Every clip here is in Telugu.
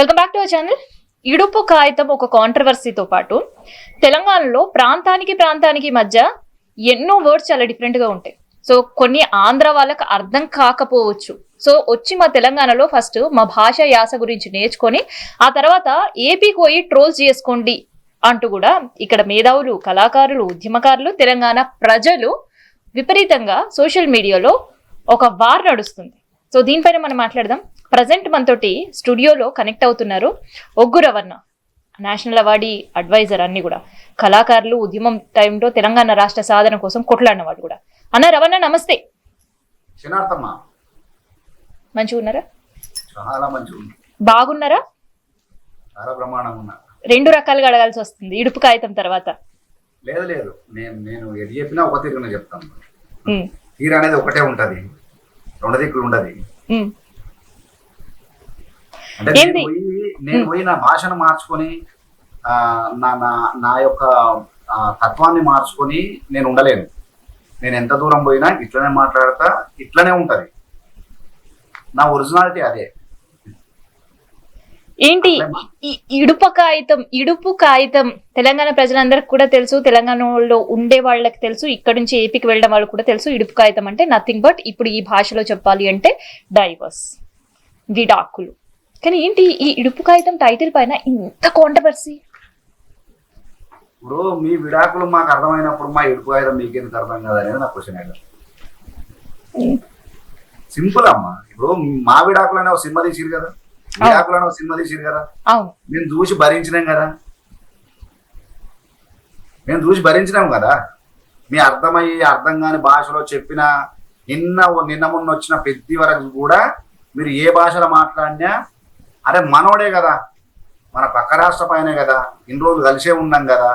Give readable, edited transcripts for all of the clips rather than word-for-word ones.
Welcome back to our channel. ఇడుపు కాగితం ఒక కాంట్రవర్సీతో పాటు తెలంగాణలో ప్రాంతానికి మధ్య ఎన్నో వర్డ్స్ చాలా డిఫరెంట్ గా ఉంటాయి. సో కొన్ని ఆంధ్ర వాళ్ళకి అర్థం కాకపోవచ్చు. సో వచ్చి మా తెలంగాణలో ఫస్ట్ మా భాష యాస గురించి నేర్చుకొని ఆ తర్వాత ఏపీకి పోయి ట్రోల్స్ చేసుకోండి అంటూ కూడా ఇక్కడ మేధావులు, కళాకారులు, ఉద్యమకారులు, తెలంగాణ ప్రజలు విపరీతంగా సోషల్ మీడియాలో ఒక వార్ నడుస్తుంది. సో దీనిపైన మనం మాట్లాడదాం. ప్రజెంట్ మనతోటి స్టూడియోలో కనెక్ట్ అవుతున్నారు ఒగ్గు రవణ, నేషనల్ అవార్డీ అడ్వైజర్, అన్ని కూడా కళాకారులు, ఉద్యమం టైంలో తెలంగాణ రాష్ట్ర సాధన కోసం కొట్లాడిన వాళ్ళు కూడా. అన్న రవణ నమస్తే. మంచిగా ఉన్నారా? చాలా మంచిగా ఉంది. బాగున్నారా? చాలా బ్రహ్మాండంగా ఉన్నా. రెండు రకాలుగా అడగాల్సి వస్తుంది ఇడుపు కాగితం తర్వాత. లేదు లేదు, నేను ఎది చెప్పినా ఒక తీరునే చెప్తాను. తీరు అనేది ఒకటే ఉంటది, రెండు దిక్కులు ఉండదు. అంటే నేను పోయి నా భాషను మార్చుకొని నా యొక్క తత్వాన్ని మార్చుకొని నేను ఉండలేను. నేను ఎంత దూరం పోయినా ఇట్లనే మాట్లాడతా, ఇట్లనే ఉంటది. నా ఒరిజినాలిటీ అదే. ఏంటి ఇడుపు కాగితం తెలంగాణ ప్రజలందరికి కూడా తెలుసు, తెలంగాణలో ఉండే వాళ్ళకి తెలుసు, ఇక్కడ నుంచి ఏపీకి వెళ్ళడం వాళ్ళకి కూడా తెలుసు. ఇడుపు కాగితం అంటే నథింగ్ బట్, ఇప్పుడు ఈ భాషలో చెప్పాలి అంటే డైవర్స్, విడాకులు. కానీ ఏంటి ఈ ఇడుపు కాగితం టైటిల్ పైన ఇంత కాంట్రవర్సీ? ఇప్పుడు మీ విడాకులు మాకు అర్థమైనప్పుడు మా ఇడుపు కాగితం మీకెందుకు అర్థం కాదనేది నా క్వశ్చన్ అయితే. సింపుల్ అమ్మా. ఇప్పుడు మా విడాకులు అనే ఒక సినిమా తీసిరు కదా, విడాకులు అనే ఒక సినిమా తీసిరు కదా, మేము చూసి భరించినాం కదా, మీ అర్థమయ్యి అర్థం కాని భాషలో చెప్పిన నిన్న మొన్న వచ్చిన పెద్ద వరకు కూడా మీరు ఏ భాషలో మాట్లాడినా అరే మనోడే కదా, మన పక్క రాష్ట్ర పైనే కదా, ఇన్ని రోజులు కలిసే ఉన్నాం కదా,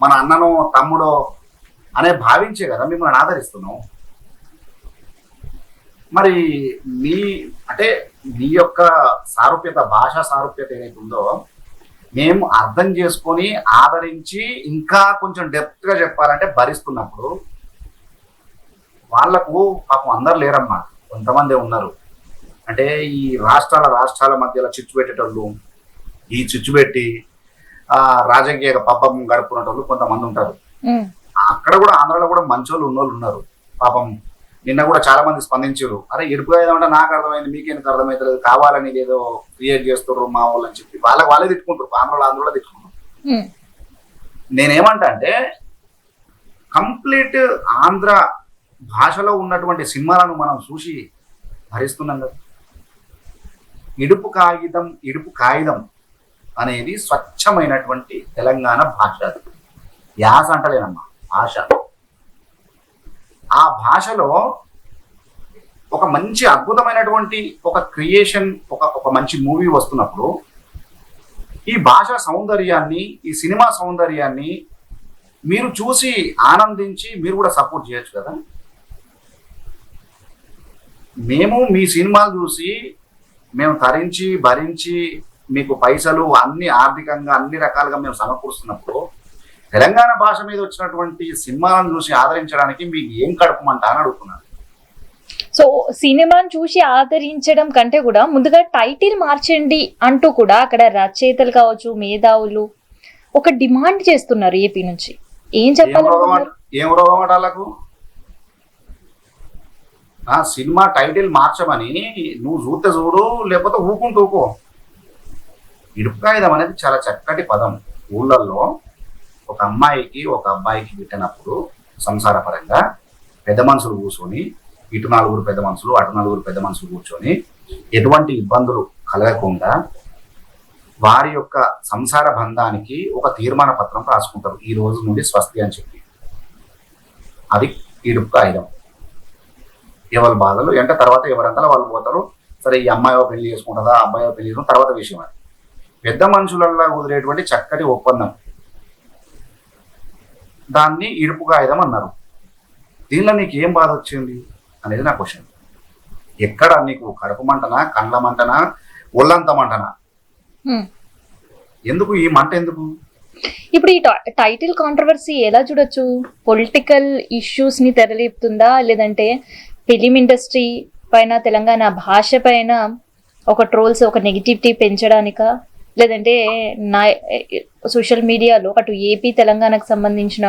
మన అన్ననో తమ్ముడో అనే భావించే కదా మిమ్మల్ని ఆదరిస్తున్నాం. మరి మీ యొక్క సారూప్యత, భాషా సారూప్యత ఏదైతే ఉందో మేము అర్థం చేసుకొని ఆదరించి ఇంకా కొంచెం డెప్త్ గా చెప్పాలంటే భరిస్తున్నప్పుడు వాళ్లకు పాపం అందరు లేరమ్మా, కొంతమందే ఉన్నారు. అంటే ఈ రాష్ట్రాల మధ్యలో చిచ్చు పెట్టేటోళ్ళు, ఈ చిచ్చు పెట్టి రాజకీయ పబ్బం గడుపుకునేటోళ్ళు కొంతమంది ఉంటారు. అక్కడ కూడా ఆంధ్రాలో కూడా మంచోళ్ళు ఉన్నోళ్ళు ఉన్నారు. పాపం నిన్న కూడా చాలా మంది స్పందించారు. అరే ఇడుపు ఏదంటే నాకు అర్థమైంది, మీకెందుకు అర్థమైతలేదు, కావాలని ఏదో క్రియేట్ చేస్తారు మా వాళ్ళు అని చెప్పి వాళ్ళే తిట్టుకుంటారు. ఆంధ్రలో తిట్టుకుంటారు. నేనేమంటా అంటే కంప్లీట్ ఆంధ్ర భాషలో ఉన్నటువంటి సినిమాలను మనం చూసి భరిస్తున్నాం కదా. ఇడుపు కాగితం అనేది స్వచ్ఛమైనటువంటి తెలంగాణ భాష. యాస అంటలేనమ్మా, భాష. ఆ భాషలో ఒక మంచి అద్భుతమైనటువంటి ఒక క్రియేషన్, ఒక మంచి మూవీ వస్తున్నప్పుడు ఈ భాషా సౌందర్యాన్ని, ఈ సినిమా సౌందర్యాన్ని మీరు చూసి ఆనందించి మీరు కూడా సపోర్ట్ చేయొచ్చు కదా. మేము మీ సినిమాలు చూసి మేము తరించి భరించి మీకు పైసలు అన్ని ఆర్థికంగా అన్ని రకాలుగా మేము సమకూరుస్తున్నప్పుడు తెలంగాణ భాష మీద వచ్చినటువంటి సినిమాలను చూసి ఆదరించడానికి మీకు ఏం కడుపుమంట అని అడుగుతున్నాను. సో సినిమాను చూసి ఆదరించడం కంటే కూడా ముందుగా టైటిల్ మార్చండి అంటూ కూడా అక్కడ రచయితలు కావచ్చు, మేధావులు ఒక డిమాండ్ చేస్తున్నారు ఏపీ నుంచి. ఏం చెప్పాలి? ఏం రోగం వాళ్ళకు? ఆ సినిమా టైటిల్ మార్చమని నువ్వు చూస్తే చూడు, లేకపోతే ఊకో. ఇడుపు కాగితం అనేది చాలా చక్కటి పదం. ఊళ్ళల్లో ఒక అమ్మాయికి ఒక అబ్బాయికి పెట్టినప్పుడు సంసార పరంగా పెద్ద మనుషులు కూర్చొని, ఇటు 4 పెద్ద మనుషులు, అటు 4 పెద్ద మనుషులు కూర్చొని ఎటువంటి ఇబ్బందులు కలగకుండా వారి యొక్క సంసార బంధానికి ఒక తీర్మాన పత్రం రాసుకుంటారు. ఈ రోజు నుండి స్వస్తి అని చెప్పి. అది ఇడుపు కాగితం. ఎవరి బాధలు అంటే తర్వాత ఎవరంతా వాళ్ళు పోతారు. సరే ఈ అమ్మాయో పెళ్లి చేసుకుంటుందా, అబ్బాయో పెళ్లి చేసుకుంటారు, తర్వాత విషయం. అది పెద్ద మనుషులలో కుదిరేటువంటి చక్కటి ఒప్పందం, దాన్ని ఇడుపు కాగితం అన్నారు. దీనిలో నీకు ఏం బాధ వచ్చింది అనేది నా క్వశ్చన్. ఎక్కడ నీకు కడుపు మంటనా, కండ్ల మంటనా, ఒళ్ళంత మంటనా? ఎందుకు ఈ మంట? ఎందుకు ఇప్పుడు ఈ టైటిల్ కాంట్రవర్సీ ఎలా చూడొచ్చు? పొలిటికల్ ఇష్యూస్ ని తెరలేపుతుందా, లేదంటే ఫిలిం ఇండస్ట్రీ పైన, తెలంగాణ భాష పైన ఒక ట్రోల్స్, ఒక నెగిటివిటీ పెంచడానికా? లేదంటే నా సోషల్ మీడియాలో అటు ఏపీ తెలంగాణకు సంబంధించిన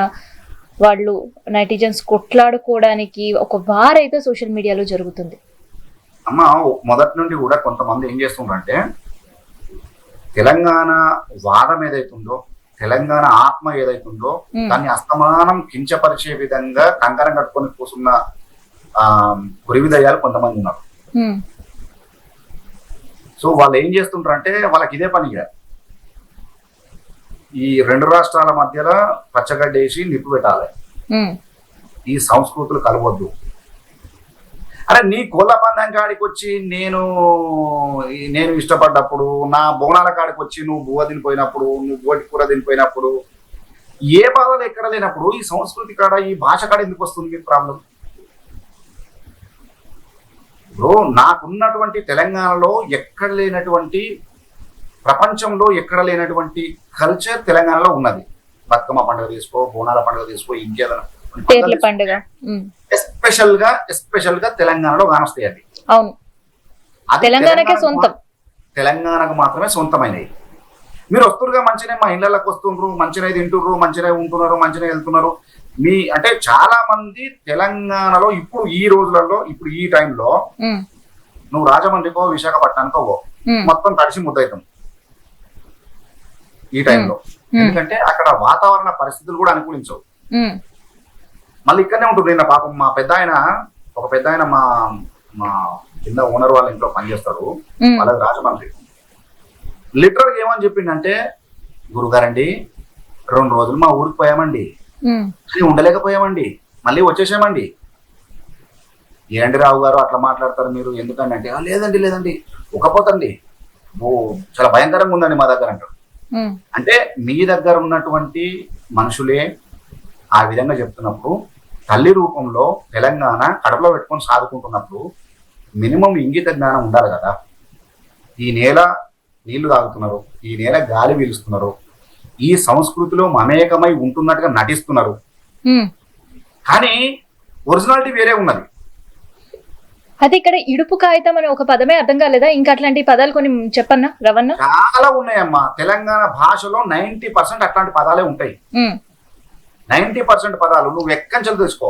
వాళ్ళు నెటిజన్స్ కొట్లాడుకోవడానికి ఒక వార్ అయితే సోషల్ మీడియాలో జరుగుతుంది. అమ్మ మొదటి నుండి కూడా కొంతమంది ఏం చేస్తుండ్రంటే తెలంగాణ వాదం ఏదైతుందో, తెలంగాణ ఆత్మ ఏదైతుందో దాన్ని అస్తమానం కించపరిచే విధంగా కంకణం కట్టుకొని కూర్చున్న గురివిదయాలు కొంతమంది ఉన్నారు. సో వాళ్ళు ఏం చేస్తుంటారంటే వాళ్ళకి ఇదే పనిగా ఈ రెండు రాష్ట్రాల మధ్యలో పచ్చగడ్డేసి నిప్పు పెట్టాలి, ఈ సంస్కృతులు కలవద్దు. అరే నీ కోళ్ళ పందెం కాడికి వచ్చి నేను ఇష్టపడ్డప్పుడు, నా బోనాల కాడికి వచ్చి నువ్వు బువ్వ తినిపోయినప్పుడు, నువ్వు బోటి కూర తినిపోయినప్పుడు, ఏ బాధలు ఎక్కడ లేనప్పుడు ఈ సంస్కృతి కాడ ఈ భాష కాడ ఎందుకు వస్తుంది మీకు ప్రాబ్లం? ఇప్పుడు నాకున్నటువంటి తెలంగాణలో ఎక్కడ లేనటువంటి, ప్రపంచంలో ఎక్కడ లేనటువంటి కల్చర్ తెలంగాణలో ఉన్నది. బతుకమ్మ పండుగ తీసుకో, బోనాల పండుగ తీసుకో, ఇంకేదైనా పండుగ ఎస్పెషల్ గా తెలంగాణలో కానొస్తాయి. అది అవును, తెలంగాణకే సొంతం, తెలంగాణకు మాత్రమే సొంతమైనవి. మీరు వస్తురుగా మంచిగా మా ఇళ్లకి వస్తుండ్రు, మంచిగా తింటుర్రు, మంచిగా ఉంటున్నారు, మంచిగా వెళ్తున్నారు. అంటే చాలా మంది తెలంగాణలో ఇప్పుడు ఈ రోజులలో, ఇప్పుడు ఈ టైంలో నువ్వు రాజమండ్రికో విశాఖపట్నానికో మొత్తం తడిసి ముద్దవుతాం ఈ టైంలో. ఎందుకంటే అక్కడ వాతావరణ పరిస్థితులు కూడా అనుకూలించవు. మళ్ళీ ఇక్కడనే ఉంటుంది. నిన్న పాపం మా ఒక పెద్ద ఆయన మా కింద ఓనర్ వాళ్ళ ఇంట్లో పనిచేస్తాడు, వాళ్ళది రాజమండ్రి. లిటరల్గా ఏమని చెప్పిండంటే, గురుగారండి 2 రోజులు మా ఊరికి పోయామండి, ఉండలేకపోయామండి, మళ్ళీ వచ్చేసామండి. ఏంటి రావు గారు అట్లా మాట్లాడతారు మీరు, ఎందుకండి అంటే, లేదండి ఒకపోతండి, చాలా భయంకరంగా ఉందండి మా దగ్గర అంటారు. అంటే మీ దగ్గర ఉన్నటువంటి మనుషులే ఆ విధంగా చెప్తున్నప్పుడు, తల్లి రూపంలో తెలంగాణ కడపలో పెట్టుకొని సాదుకుంటున్నప్పుడు మినిమం ఇంగిత జ్ఞానం ఉండాలి కదా. ఈ నేల నీళ్లు తాగుతున్నారు, ఈ నేల గాలి పీలుస్తున్నారు, ఈ సంస్కృతిలో మమేకమై ఉంటున్నట్టుగా నటిస్తున్నారు, కానీ ఒరిజినాలిటీ వేరే ఉన్నది. అది ఇక్కడ ఇడుపు కాగితం అనే ఒక పదమే అర్థం కాలేదా? ఇంకా అట్లాంటి పదాలు కొన్ని చెప్పన్నా రవణ? చాలా ఉన్నాయమ్మా. తెలంగాణ భాషలో 90% అట్లాంటి పదాలే ఉంటాయి. 90% పదాలు నువ్వు ఎక్కంచెలు తెలుసుకో.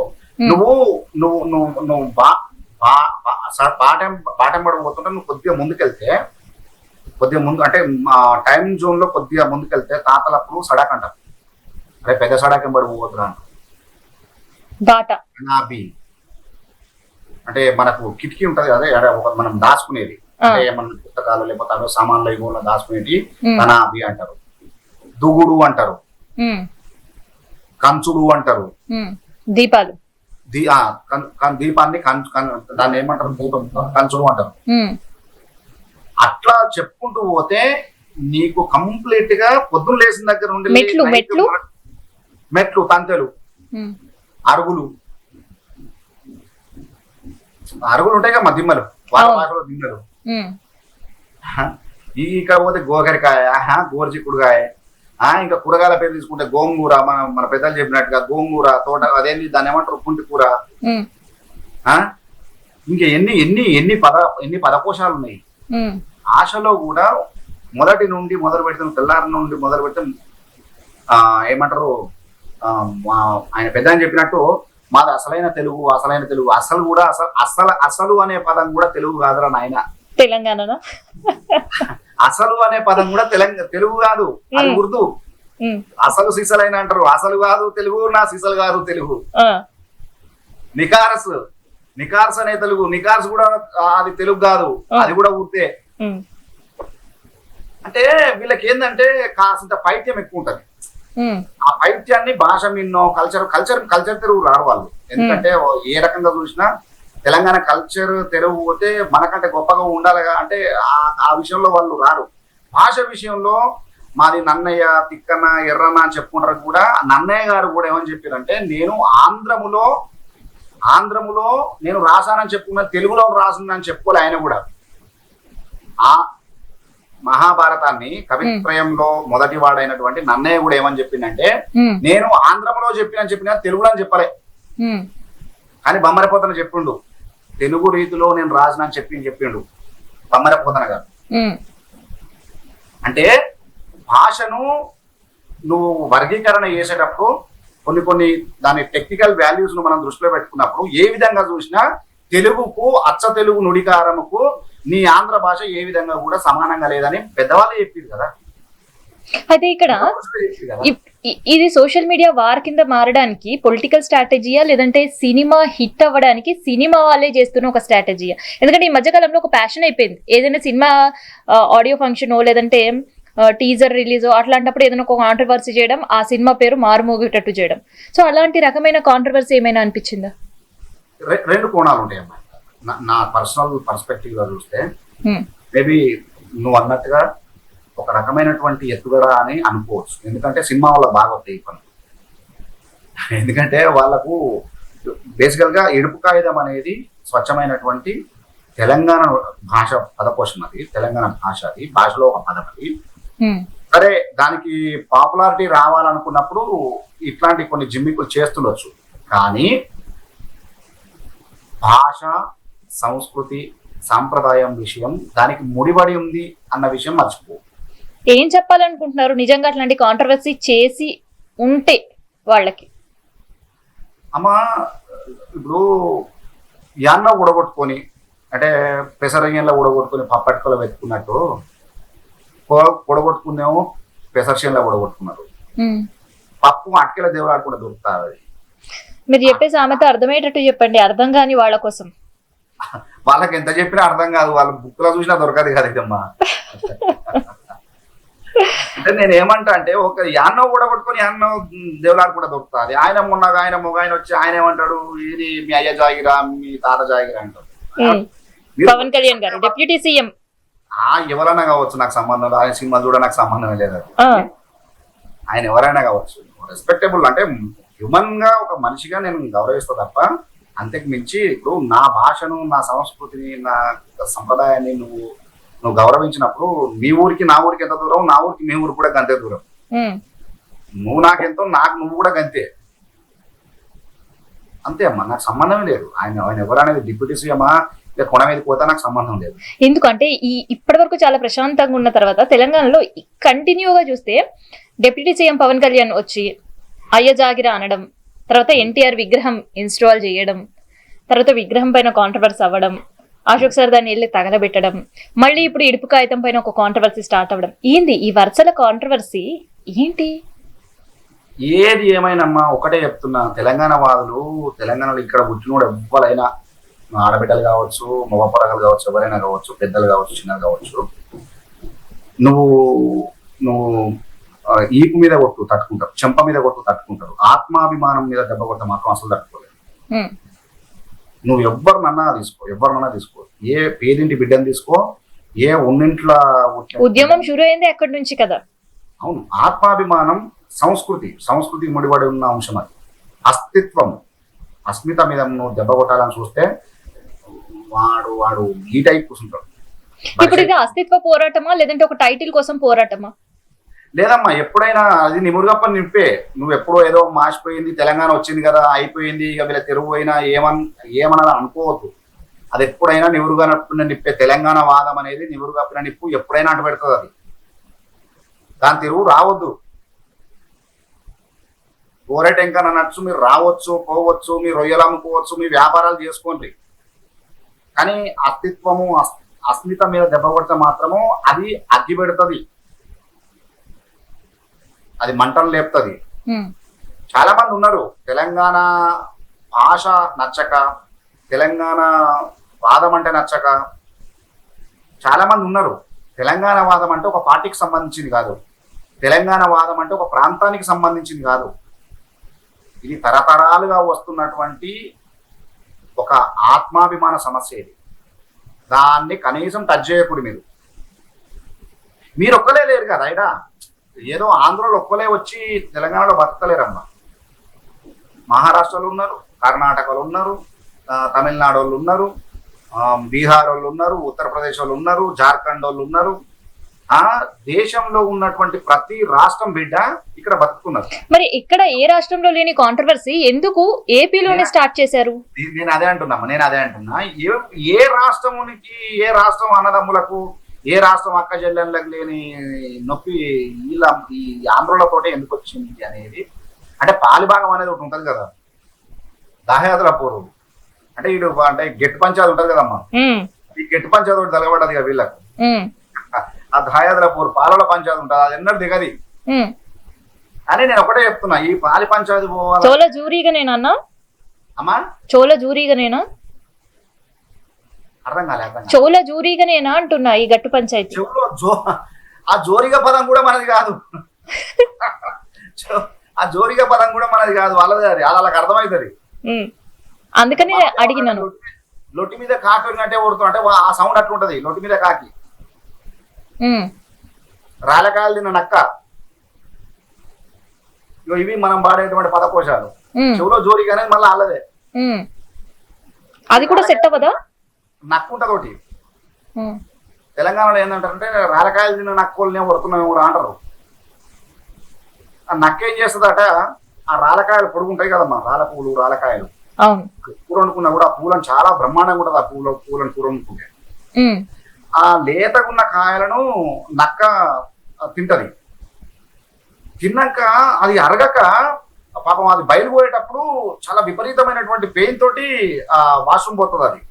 నువ్వు నువ్వు నువ్వు నువ్వు పాటంబడబోతుంటే నువ్వు కొద్దిగా ముందుకెళ్తే, అంటే టైం జోన్ లో కొద్దిగా ముందుకెళ్తే తాతలప్పుడు సడాక్ అంటారు. అరే పెద్ద సడాక్ ఎంబడిపోతున్నా అంటే మనకు కిటికీ ఉంటది కదా, మనం దాచుకునేది, అంటే మన పుస్తకాలు లేకపోతే అదో సామాన్లు ఇగోలో దాచుకునేది కనాబి అంటారు, దుగుడు అంటారు, కంచుడు అంటారు, దీపాలు, దీపాన్ని దాన్ని ఏమంటారు, దీపం కంచుడు అంటారు. అట్లా చెప్పుకుంటూ పోతే నీకు కంప్లీట్ గా పొద్దున్న లేచిన దగ్గర నుండి మెట్లు, తంతెలు, అరుగులు ఉంటాయి కదా, దిమ్మలు, వాళ్ళ భాషలో దిమ్మలు. ఇక్కడ పోతే గోకరికాయ, గోర్చిక్కుడుకాయ, ఇంకా కూరగాయల పేరు తీసుకుంటే గోంగూర, మన పెద్దలు చెప్పినట్టుగా గోంగూర, తోట, అదేంటి దాన్ని ఏమంటారు, పుంటి కూర. ఇంకా ఎన్ని పదకోశాలు ఉన్నాయి. ఆశలో కూడా మొదటి నుండి మొదలు పెడితే, తెల్లారి నుండి మొదలు పెడితే ఏమంటారు, ఆయన పెద్ద అని చెప్పినట్టు మాది అసలైన తెలుగు. అసలు కూడా అసలు అనే పదం కూడా తెలుగు కాదురా నాయన, తెలంగాణ. అసలు అనే పదం కూడా తెలుగు కాదు, అది ఉర్దూ. అసలు సిసలైన అంటారు, అసలు కాదు తెలుగు, నా సిసలు కాదు తెలుగు. నికార్స్ అనే తెలుగు, నికార్స్ కూడా అది తెలుగు కాదు, అది కూడా ఉర్దే. అంటే వీళ్ళకి ఏంటంటే కాసింత పైత్యం ఎక్కువ ఉంటది. ఆ పైత్యాన్ని భాష మిన్నో కల్చర్ తెలుగు రారు వాళ్ళు. ఎందుకంటే ఏ రకంగా చూసినా తెలంగాణ కల్చర్ తెలుగు పోతే మనకంటే గొప్పగా ఉండాలిగా, అంటే ఆ విషయంలో వాళ్ళు రారు. భాష విషయంలో మాది నన్నయ్య, తిక్కన, ఎర్రన్న అని చెప్పుకుంటారు కూడా. నన్నయ్య గారు కూడా ఏమని చెప్పారంటే, నేను ఆంధ్రములో నేను రాశానని చెప్పుకున్నా, తెలుగులో రాసిందని చెప్పుకోలే ఆయన కూడా. ఆ మహాభారతాన్ని కవిత్రయంలో మొదటి వాడైనటువంటి నన్నయ్య కూడా ఏమని చెప్పిందంటే, నేను ఆంధ్రములో చెప్పిన తెలుగులో అని చెప్పలే, కానీ బొమ్మరపోతన చెప్పిండు, తెలుగు రీతిలో నేను రాసిన అని చెప్పిండు బొమ్మరపోతన గారు. అంటే భాషను నువ్వు వర్గీకరణ చేసేటప్పుడు కొన్ని దాని టెక్నికల్ వాల్యూస్ ను మనం దృష్టిలో పెట్టుకున్నప్పుడు ఏ విధంగా చూసినా తెలుగుకు అచ్చ తెలుగు నుడికారముకు నీ ఆంధ్ర భాష ఏ విధంగా కూడా సమానంగా లేదని పెద్దవాళ్ళు చెప్పారు కదా. అయితే ఇక్కడ ఇది సోషల్ మీడియా వార్ కింద మారడానికి పొలిటికల్ స్ట్రాటజీయా లేదంటే సినిమా హిట్ అవ్వడానికి సినిమా వాళ్ళే చేస్తున్న ఒక స్ట్రాటజీయా? ఎందుకంటే ఈ మధ్యకాలంలో ఒక ప్యాషన్ అయిపోయింది, ఏదైనా సినిమా ఆడియో ఫంక్షన్ లేదంటే టీజర్ రిలీజ్ అట్లాంటప్పుడు ఏదైనా ఒక కాంట్రవర్సీ చేయడం, ఆ సినిమా పేరు మారుమోగేటట్టు చేయడం. సో అలాంటి రకమైన కాంట్రవర్సీ ఏమైనా అనిపించిందా? రెండు కోణాలు ఉంటాయి అమ్మా. నా పర్సనల్ పర్స్పెక్టివ్ గా చూస్తే మేబీ నువ్వు అన్నట్టుగా ఒక రకమైనటువంటి ఎత్తుగడ అని అనుకోవచ్చు. ఎందుకంటే సినిమా వాళ్ళకి బాగా వస్తాయి పని. ఎందుకంటే వాళ్ళకు బేసికల్ గా ఎడుపు కాగితం అనేది స్వచ్ఛమైనటువంటి తెలంగాణ భాష పదకోశం, అది తెలంగాణ భాష, అది భాషలో ఒక పదం. అది సరే, దానికి పాపులారిటీ రావాలనుకున్నప్పుడు ఇట్లాంటి కొన్ని జిమ్మికులు చేస్తుండొచ్చు. కానీ భాష, సంస్కృతి, సాంప్రదాయం విషయం దానికి ముడిపడి ఉంది అన్న విషయం మర్చిపో. ఏం చెప్పాలనుకుంటున్నారు నిజంగా అట్లాంటి కాంట్రవర్సీ చేసి ఉంటే వాళ్ళకి? అమ్మా, ఇప్పుడు యాన్న ఉడగొట్టుకొని, అంటే పెసరయ్యంలో ఉడగొట్టుకొని పప్పటికలో పెట్టుకున్నట్టు ఉడగొట్టుకుందేమో పెసరశంలో ఉడగొట్టుకున్నారు. పప్పు అటకెల దేవుడు దొరుకుతారు. అది మీరు చెప్పే సామెత అర్థమయ్యేటట్టు చెప్పండి, అర్థం కాని వాళ్ళ కోసం. వాళ్ళకి ఎంత చెప్పినా అర్థం కాదు, వాళ్ళ బుక్ లో చూసినా దొరకదు కదా ఇదమ్మా. అంటే నేను ఏమంటా అంటే, ఒక యాన్నో కూడా కొట్టుకొని యాన్నో దేవులాడు కూడా దొరుకుతుంది. ఆయన మొన్నగా ఆయన మొగాయన వచ్చి ఆయన ఏమంటాడు, ఇది మీ అయ్య జాగిరా, మీ తాత జాగిరా అంటారు. పవన్ కళ్యాణ్ గారు డిప్యూటీ సీఎం. ఎవరైనా కావచ్చు, నాకు సంబంధం లేదు. ఆయన సినిమా చూడ నాకు సంబంధం లేదు. ఆయన ఎవరైనా కావచ్చు, రెస్పెక్టబుల్ అంటే హ్యూమన్ గా ఒక మనిషిగా నేను గౌరవిస్తా తప్ప అంతకు మించి ఇప్పుడు నా భాషను, నా సంస్కృతిని, నా సంప్రదాయాన్ని నువ్వు గౌరవించినప్పుడు మీ ఊరికి నా ఊరికి ఎంత దూరం, నా ఊరికి మీ ఊరికి కూడా గంతే దూరం. నువ్వు నాకెంతో, నాకు నువ్వు కూడా గంతే. అంతే అమ్మా, నాకు సంబంధమే లేదు. ఆయన ఎవరనేది డిప్యూటీ సీఎమా లేదా కొన మీద పోతే నాకు సంబంధం లేదు. ఎందుకంటే ఇప్పటి వరకు చాలా ప్రశాంతంగా ఉన్న తర్వాత తెలంగాణలో కంటిన్యూగా చూస్తే డిప్యూటీ సీఎం పవన్ కళ్యాణ్ వచ్చి అయ్య జాగిరా అనడం, తర్వాత ఎన్టీఆర్ విగ్రహం ఇన్స్టాల్ చేయడం, తర్వాత విగ్రహం పైన కాంట్రవర్సీ అవ్వడం, అశోక్ సార్ దాన్ని వెళ్ళి తగలబెట్టడం, మళ్ళీ ఇప్పుడు ఇడుపు కాగితం పైన ఒక కాంట్రవర్సీ స్టార్ట్ అవ్వడం. ఏంది ఈ వరుసల కాంట్రవర్సీ ఏంటి? ఏది ఏమైనమ్మా ఒకటే చెప్తున్నా, తెలంగాణ వాదులు, తెలంగాణలో ఇక్కడ పుట్టినోడు ఎవ్వరైనా, ఆడబిడ్డలు కావచ్చు, మగ పొరగలు కావచ్చు, ఎవరైనా కావచ్చు, పెద్దలు కావచ్చు, చిన్నలు కావచ్చు, నువ్వు ఈపు మీద కొట్టు తట్టుకుంటారు, చెంప మీద కొట్టు తట్టుకుంటారు, ఆత్మాభిమానం మీద దెబ్బ కొట్ట మాత్రం అసలు తట్టుకోలేదు. నువ్వు ఎవరినన్నా తీసుకో, ఏ పేదింటి బిడ్డను తీసుకో, ఏ ఉన్నింట్ల ఉద్యమం షురు అయింది అక్కడి నుంచి కదా. అవును, ఆత్మాభిమానం, సంస్కృతి ముడిపడి ఉన్న అంశం అది. అస్తిత్వం, అస్మిత మీద నువ్వు దెబ్బ కొట్టాలని చూస్తే వాడు గీటై కూర్చుంటాడు. ఇప్పుడు ఇది అస్తిత్వ పోరాటమా లేదంటే ఒక టైటిల్ కోసం పోరాటమా? లేదమ్మా, ఎప్పుడైనా అది నిమురుగప్ప నింపే. నువ్వు ఎప్పుడో ఏదో మాసిపోయింది, తెలంగాణ వచ్చింది కదా, అయిపోయింది, ఇక వీళ్ళ తెరువు అయినా ఏమన్నది అనుకోవద్దు. అది ఎప్పుడైనా నివురుగా నిప్పే. తెలంగాణ వాదం అనేది నివురుగప్పిన నిప్పు, ఎప్పుడైనా అంటు పెడుతుంది. అది దాని తెరువు రావద్దు. కోరేటెంకన నచ్చు మీరు రావచ్చు, పోవచ్చు, మీ రొయ్యలు అమ్ముకోవచ్చు, మీ వ్యాపారాలు చేసుకోండి. కానీ అస్తిత్వము, అస్మిత మీద దెబ్బ కొడితే మాత్రము అది అగ్గి పెడుతుంది, అది మంటలు లేపుతుంది. చాలా మంది ఉన్నారు తెలంగాణ భాష నచ్చక, తెలంగాణ వాదం అంటే నచ్చక చాలా మంది ఉన్నారు. తెలంగాణ వాదం అంటే ఒక పార్టీకి సంబంధించింది కాదు, తెలంగాణ వాదం అంటే ఒక ప్రాంతానికి సంబంధించింది కాదు. ఇది తరతరాలుగా వస్తున్నటువంటి ఒక ఆత్మాభిమాన సమస్య. ఇది దాన్ని కనీసం టచ్ చేయకూడదు. మీరు ఒక్కలే లేరు కదా, అయినా ఏదో ఆంధ్రలో ఒక్కలే వచ్చి తెలంగాణలో బతకలేరమ్మా. మహారాష్ట్రలో ఉన్నారు, కర్ణాటకలో ఉన్నారు, తమిళనాడు వాళ్ళు ఉన్నారు, బీహార్ వాళ్ళు ఉన్నారు, ఉత్తరప్రదేశ్ వాళ్ళు ఉన్నారు, జార్ఖండ్ వాళ్ళు ఉన్నారు. దేశంలో ఉన్నటువంటి ప్రతి రాష్ట్రం బిడ్డ ఇక్కడ బతుకున్నారు. మరి ఇక్కడ ఏ రాష్ట్రంలో లేని కాంట్రవర్సీ ఎందుకు ఏపీలోనే స్టార్ట్ చేశారు? నేను అదే అంటున్నా. ఏ రాష్ట్రానికి, ఏ రాష్ట్రం అన్నదమ్ములకు ఏ రాష్ట్రం అక్క చెల్లెళ్ళకి లేని నొప్పి వీళ్ళ ఈ ఆంధ్రులతోటే ఎందుకు వచ్చింది అనేది, అంటే పాలిభాగం అనేది ఒకటి ఉంటుంది కదా, దాహయాత్ర పోరు అంటే వీడు అంటే గెట్టు పంచాయతీ ఉంటది కదమ్మా, ఈ గెట్టు పంచాయతీ ఒకటి తలగబడ్డది కదా వీళ్ళకు, ఆ దాహయాత్ర పోరు పాలల పంచాయతీ ఉంటుంది, అది ఎన్నడూ దిగది అని నేను ఒకటే చెప్తున్నా. ఈ పాలి పంచాయతీ పోవాలి చోళ జూరీగానేనా అమ్మా, చోళ జూరీగానేనా, అర్థం కాలే చోళ జూరీగానేనా అంటున్నా ఈ గట్టు పంచాయతీ. చెవులో ఆ జోరిగా పదం కూడా మనది కాదు, ఆ జోరిగా పదం కూడా మనది కాదు, వాళ్ళది అది వాళ్ళకి అర్థమవుతుంది. అందుకని అడిగినాను. లొట్టి మీద కాకి ఉన్నట్టే కొడుతూ అంటే ఆ సౌండ్ అట్లుంటది, లొట్టి మీద కాకి రాలకాయలు తిన్న నక్క, ఇవి మనం వాడేటువంటి పదకోశాలు. చెవులో జోరిగానే మళ్ళీ అల్లదే, అది కూడా సెట్ అవ్వదా? నక్క ఉంటది ఒకటి తెలంగాణలో ఏంటంటారంటే రాలకాయలు తిన్న నక్కోళ్ళనే కొడుతున్నాం కూడా అంటారు. ఆ నక్క ఏం చేస్తుందట, ఆ రాలకాయలు పొడుగు ఉంటాయి కదమ్మా, రాల పూలు రాలకాయలు కూర వండుకున్నా కూడా ఆ పూలను చాలా బ్రహ్మాండంగా ఉంటుంది, ఆ పూలను కూర వండుకుంటే ఆ లేతగున్న కాయలను నక్క తింటది. తిన్నాక అది అరగక పాపం అది బయలుపోయేటప్పుడు చాలా విపరీతమైనటువంటి పెయిన్ తోటి ఆ వాష్రూమ్ పోతుంది. అది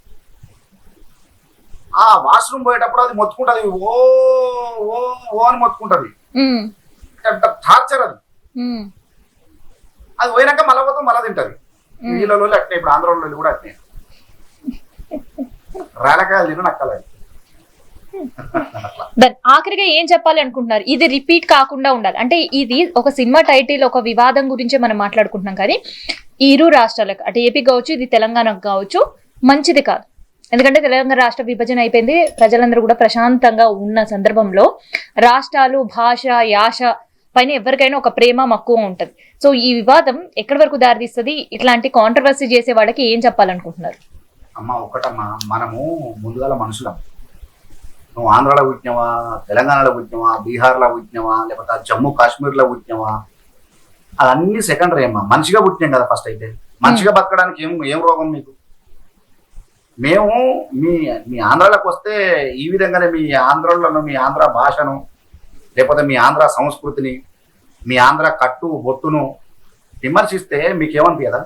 ఆ వాష్రూమ్ పోయేటప్పుడు అది మొత్తుకుంటది, ఓ ఓ ఓ అని మొత్తుకుంటది, టార్చర్ అది. అది పోయినాక మళ్ళీ పోతాం మళ్ళీ తింటది. వీళ్ళలో అట్నే, ఇప్పుడు ఆంధ్రలో కూడా అట్నే రాలకాయలు తిన నక్కలేదు. ఆఖరిగా ఏం చెప్పాలి అనుకుంటున్నారు? ఇది రిపీట్ కాకుండా ఉండాలి అంటే, ఇది ఒక సినిమా టైటిల్ ఒక వివాదం గురించే మనం మాట్లాడుకుంటున్నాం, కానీ ఈ ఇరు రాష్ట్రాలకు అటు ఏపీ కావచ్చు ఇది తెలంగాణకు కావచ్చు మంచిది కాదు. ఎందుకంటే తెలంగాణ రాష్ట్ర విభజన అయిపోయింది, ప్రజలందరూ కూడా ప్రశాంతంగా ఉన్న సందర్భంలో రాష్ట్రాలు భాష యాస పైన ఎవరికైనా ఒక ప్రేమ మక్కువ ఉంటది. సో ఈ వివాదం ఎక్కడి వరకు దారితీస్తుంది? ఇట్లాంటి కాంట్రవర్సీ చేసే వాళ్ళకి ఏం చెప్పాలనుకుంటున్నారు? అమ్మా ఒకటమ్మా, మనము ముందుగాల మనుషులం. నువ్వు ఆంధ్రాలో పుట్టినవా, తెలంగాణలో పుట్టినవా, బీహార్లో పుట్టినవా, లేకపోతే జమ్మూ కాశ్మీర్లో పుట్టినవా, అదన్నీ సెకండరీ అమ్మా. మనిషిగా పుట్టినాం కదా ఫస్ట్. అయితే మనిషిగా బతకడానికి ఏం రోగం మీకు? మేము మీ ఆంధ్రాలోకి వస్తే ఈ విధంగానే మీ ఆంధ్రలో మీ ఆంధ్ర భాషను, లేకపోతే మీ ఆంధ్ర సంస్కృతిని, మీ ఆంధ్ర కట్టు బొట్టును విమర్శిస్తే మీకేమనిపించదా?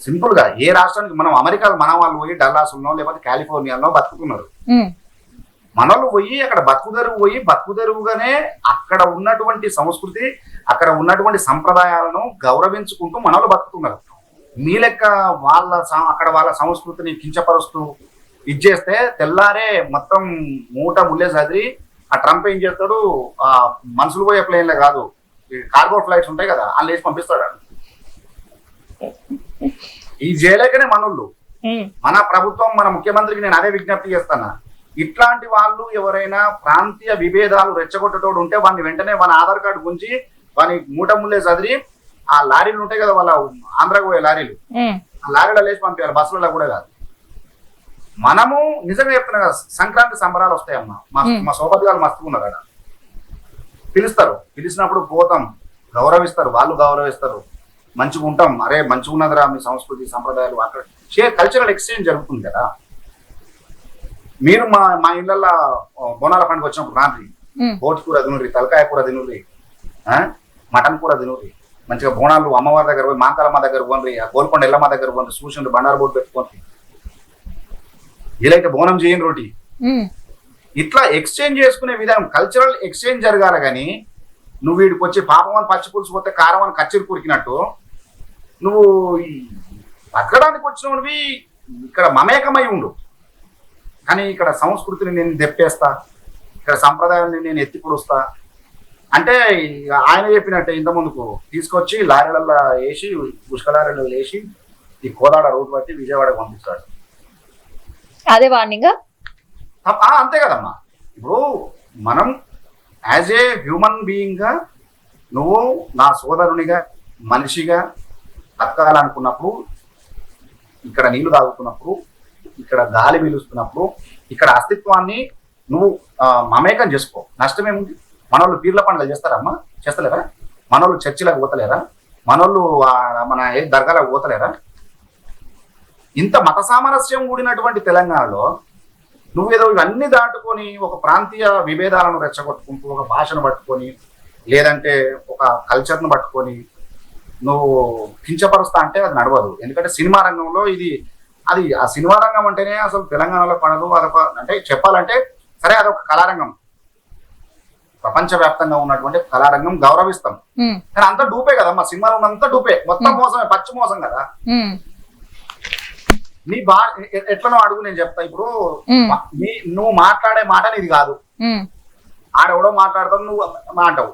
సింపుల్ గా ఏ రాష్ట్రానికి, మనం అమెరికాలో మన వాళ్ళు పోయి డల్లాస్లో లేకపోతే కాలిఫోర్నియాలో బతుకుతున్నారు, మనోళ్ళు పోయి అక్కడ బతుకుదెరువుగానే అక్కడ ఉన్నటువంటి సంస్కృతి, అక్కడ ఉన్నటువంటి సంప్రదాయాలను గౌరవించుకుంటూ మనోళ్ళు బతుకుతున్నారు. మీ లెక్క అక్కడ వాళ్ళ సంస్కృతిని కించపరుస్తూ ఇచ్చేస్తే తెల్లారే మొత్తం మూట ముల్లే చదివి ఆ ట్రంప్ ఏం చేస్తాడు, ఆ మనుషులు పోయే ప్లేన్లే కాదు, కార్గో ఫ్లైట్స్ ఉంటాయి కదా, వాళ్ళు వేసి పంపిస్తాడు. ఈ చేయలేకనే మనోళ్ళు, మన ప్రభుత్వం, మన ముఖ్యమంత్రికి నేను అదే విజ్ఞప్తి చేస్తాను, ఇట్లాంటి వాళ్ళు ఎవరైనా ప్రాంతీయ విభేదాలు రెచ్చగొట్టేటోడు ఉంటే వాడిని వెంటనే మన ఆధార్ కార్డు గుంచి వాని మూట ముల్లే చదివి ఆ లారీలు ఉంటాయి కదా, వాళ్ళ ఆంధ్రాకు పోయే లారీలు, ఆ లారీలో లేచి పంపించాలి, బస్సులలో కూడా కాదు. మనము నిజంగా చెప్తున్నా కదా, సంక్రాంతి సంబరాలు వస్తాయమ్మా, మా సోపతిగాలు మస్తుకున్నారు అక్కడ, పిలిచినప్పుడు పోతాం, గౌరవిస్తారు, వాళ్ళు గౌరవిస్తారు, మంచిగా ఉంటాం. అరే మంచిగా ఉన్నదిరా మీ సంస్కృతి సంప్రదాయాలు, అక్కడ కల్చరల్ ఎక్స్చేంజ్ జరుగుతుంది కదా. మీరు మా ఇళ్ళల్లో బోనాల పండుగ వచ్చినప్పుడు రాత్రి బోటి కూర తినుర్రి, తలకాయ కూర తినుర్రి, మటన్ కూర తినుర్రి, మంచిగా బోనాలు అమ్మవారి దగ్గర పోయి, మాంకాలమ్మ దగ్గర పోండి, గోల్కొండ ఎల్లమ్మ దగ్గర పోండి, సూచనలు బండారు బోర్డు పెట్టుకోండి, వీలైతే బోనం చేయని రోటి, ఇట్లా ఎక్స్చేంజ్ చేసుకునే విధానం, కల్చరల్ ఎక్స్చేంజ్ జరగాలి. కానీ నువ్వు వీడికి వచ్చి పాపం అని పచ్చి పులుసు పోతే కారం అని కచ్చిరి కురికినట్టు నువ్వు బతకడానికి వచ్చినవి ఇక్కడ మమేకమై ఉండు, కానీ ఇక్కడ సంస్కృతిని నేను దెప్పేస్తా, ఇక్కడ సంప్రదాయాన్ని నేను ఎత్తి పొడుస్తా అంటే ఆయన చెప్పినట్టే ఇంత ముందుకు తీసుకొచ్చి లారీలలో వేసి, పుష్క లారీలలో వేసి ఈ కోదాడ రోడ్డు బట్టి విజయవాడకు పంపిస్తాడు. అదే వార్నింగ్ అంతే కదమ్మా. ఇప్పుడు మనం యాజ్ ఏ హ్యూమన్ బీయింగ్ గా, నువ్వు నా సోదరునిగా మనిషిగా బతకాలనుకున్నప్పుడు, ఇక్కడ నీళ్లు తాగుతున్నప్పుడు, ఇక్కడ గాలి పీలుస్తున్నప్పుడు, ఇక్కడ అస్తిత్వాన్ని నువ్వు మమేకం చేసుకో, నష్టమేముంది? మనోళ్ళు పీర్ల పండుగలు చేస్తారమ్మా, చేస్తలేరా? మనోళ్ళు చర్చిలకు పోతలేరా? మనోళ్ళు మన దర్గాలకు పోతలేరా? ఇంత మత సామరస్యం కూడినటువంటి తెలంగాణలో నువ్వేదో ఇవన్నీ దాటుకొని ఒక ప్రాంతీయ విభేదాలను రెచ్చగొట్టుకుంటూ ఒక భాషను పట్టుకొని లేదంటే ఒక కల్చర్ను పట్టుకొని నువ్వు కించపరుస్తా అంటే అది నడవదు. ఎందుకంటే సినిమా రంగంలో అది ఆ సినిమా రంగం అంటేనే అసలు తెలంగాణలో పడదు. అదొక అంటే చెప్పాలంటే సరే అదొక కళారంగం, ప్రపంచవ్యాప్తంగా ఉన్నటువంటి కళారంగం, గౌరవిస్తాం. కానీ అంతా డూపే కదా, మా సినిమాలో ఉన్నంతా డూపే, మొత్తం మోసమే, పచ్చి మోసం కదా. నీ ఎట్లనో అడుగు, నేను చెప్తా. ఇప్పుడు నువ్వు మాట్లాడే మాట నీది కాదు, ఆడెవడో మాట్లాడతావు, నువ్వు అంటావు.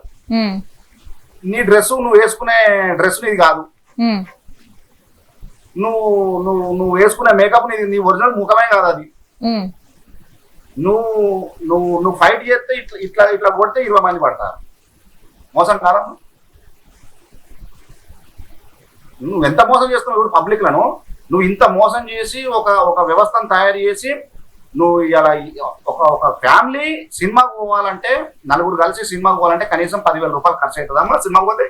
నీ డ్రెస్, నువ్వు వేసుకునే డ్రెస్ నీది కాదు, నువ్వు వేసుకునే మేకప్ నీది, నీ ఒరిజినల్ ముఖమే కాదు అది. నువ్వు ఫైట్ చేస్తే ఇట్లా ఇట్లా కొడితే 20 మంది పడతారు. మోసం కాదమ్మా. నువ్వు ఎంత మోసం చేస్తున్నావు ఇప్పుడు పబ్లిక్లను. నువ్వు ఇంత మోసం చేసి ఒక వ్యవస్థను తయారు చేసి నువ్వు ఇలా ఒక ఫ్యామిలీ సినిమాకు పోవాలంటే, నలుగురు కలిసి సినిమాకు పోవాలంటే కనీసం 10,000 రూపాయలు ఖర్చు అవుతుందమ్మా సినిమాకు పోతే.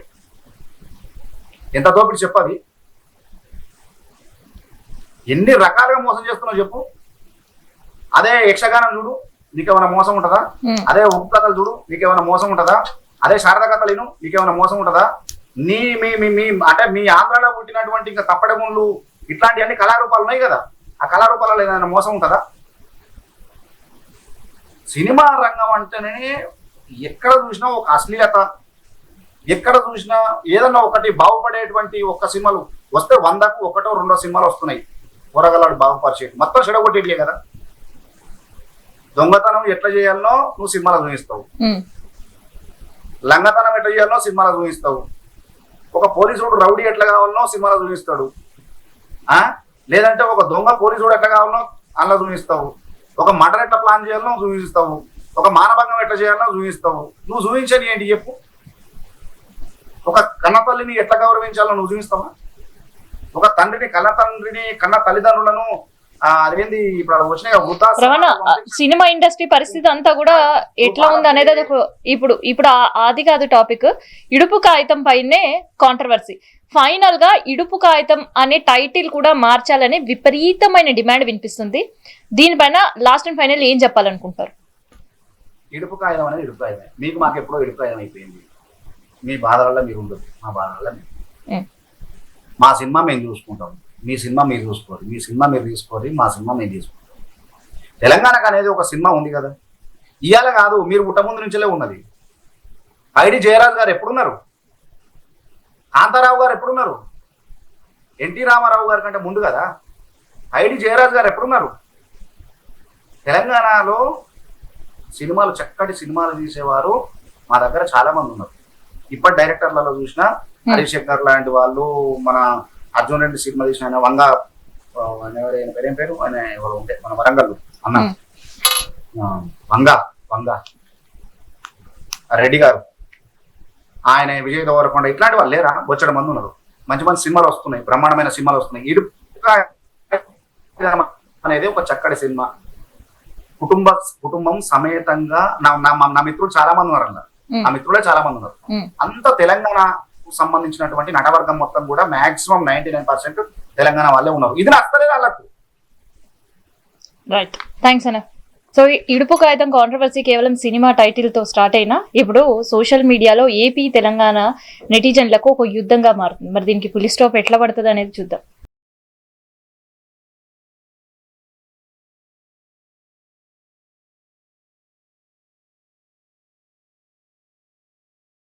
ఎంత దోపిడి చెప్పది. ఎన్ని రకాలుగా మోసం చేస్తున్నావు చెప్పు. అదే యక్షగానం చూడు, నీకేమైనా మోసం ఉంటుందా? అదే ఉప్పు కథలు చూడు, నీకేమైనా మోసం ఉంటుందా? అదే శారద కథలు విను, నీకేమైనా మోసం ఉంటుందా? అంటే మీ ఆంధ్రాలో పుట్టినటువంటి ఇంకా తప్పడములు ఇట్లాంటి అన్ని కళారూపాలు ఉన్నాయి కదా, ఆ కళారూపాలలో ఏదైనా మోసం ఉంటుందా? సినిమా రంగం అంటేనే ఎక్కడ చూసినా ఒక అశ్లీలత, ఎక్కడ చూసినా ఏదన్నా ఒకటి బాగుపడేటువంటి ఒక్క సినిమాలు వస్తే 100కు 1 2 సినిమాలు వస్తున్నాయి కూరగలాడు బాగుపరిచేది, మొత్తం చెడగొట్టేటియే కదా. దొంగతనం ఎట్లా చేయాలనో నువ్వు సినిమాలో చూపిస్తావు, లంగతనం ఎట్లా చేయాలనో సినిమాలో చూపిస్తావు, ఒక పోలీసుడు రౌడీ ఎట్లా కావాలనో సినిమాలో చూపిస్తాడు, లేదంటే ఒక దొంగ పోలీసుడు ఎట్లా కావాలనో అందులో చూపిస్తావు, ఒక మర్డర్ ఎట్లా ప్లాన్ చేయాలనో చూపిస్తావు, ఒక మానభంగం ఎట్లా చేయాలనో చూపిస్తావు. నువ్వు చూపించని ఏంటి చెప్పు? ఒక కన్నతల్లిని ఎట్లా గౌరవించాలో నువ్వు చూపిస్తావా? ఒక తండ్రిని, కన్న తల్లిదండ్రులను అదేంది ఇప్పుడు వచ్చినాయి. సినిమా ఇండస్ట్రీ పరిస్థితి అంతా కూడా ఎట్లా ఉంది అనేది అది ఇప్పుడు అది కాదు టాపిక్. ఇడుపు కాగితం పైనే కాంట్రవర్సీ. ఫైనల్ గా ఇడుపు కాగితం అనే టైటిల్ కూడా మార్చాలని విపరీతమైన డిమాండ్ వినిపిస్తుంది. దీనిపైన లాస్ట్ అండ్ ఫైనల్ ఏం చెప్పాలనుకుంటారు? ఇడుపు కాగితం అనేది ఇడుపు కాగితం, మీకు మాకు ఎప్పుడో ఇడుపు కాగితం అయిపోయింది. మీ బాధలలో మీరు ఉండదు, మా బాధలలో మీరు. మా సినిమా మేము చూసుకుంటాం, మీ సినిమా మీరు చూసుకోరు, మీ సినిమా మీరు తీసుకోరు, మా సినిమా మేము తీసుకుంటాం. తెలంగాణకు అనేది ఒక సినిమా ఉంది కదా, ఇవాళ కాదు, మీరు పుట్ట ముందు నుంచే ఉన్నది. ఐడి జయరాజు గారు ఎప్పుడున్నారు? కాంతారావు గారు ఎప్పుడున్నారు? ఎన్టీ రామారావు గారి కంటే ముందు కదా. ఐడి జయరాజు గారు ఎప్పుడున్నారు? తెలంగాణలో సినిమాలు, చక్కటి సినిమాలు తీసేవారు మా దగ్గర చాలా మంది ఉన్నారు. ఇప్పటి డైరెక్టర్లలో చూసిన హరీష్ శంకర్ లాంటి వాళ్ళు, మన అర్జున్ రెడ్డి సినిమా తీసిన ఆయన వంగ పేరేం పేరు ఆయన ఎవరు ఉంటే మన వరంగల్ అన్న వంగ రెడ్డి గారు, ఆయన విజయ్ దేవరకొండ, ఇట్లాంటి వాళ్ళు లేరా? బొచ్చడం మంది ఉన్నారు. మంచి మంచి సినిమాలు వస్తున్నాయి, బ్రహ్మాండమైన సినిమాలు వస్తున్నాయి. ఇడుపు అనేది ఒక చక్కటి సినిమా. కుటుంబం సమేతంగా నా మిత్రులు చాలా మంది ఉన్నారు అన్నారు, ఆ మిత్రులే చాలా మంది ఉన్నారు. అంత తెలంగాణకు సంబంధించినటువంటి నటవర్గం మొత్తం కూడా మాక్సిమం 99% తెలంగాణ వాళ్ళే ఉన్నారు. ఇది నచ్చలేదు వాళ్ళకు. రైట్, థ్యాంక్స్ అన్న. సో ఇడుపు కాగితం కాంట్రవర్సీ కేవలం సినిమా టైటిల్ తో స్టార్ట్ అయినా ఇప్పుడు సోషల్ మీడియాలో ఏపీ తెలంగాణ నెటిజన్లకు ఒక యుద్ధంగా మారుతుంది. మరి దీనికి ఫుల్ స్టాప్ ఎట్లా పడుతుంది అనేది చూద్దాం.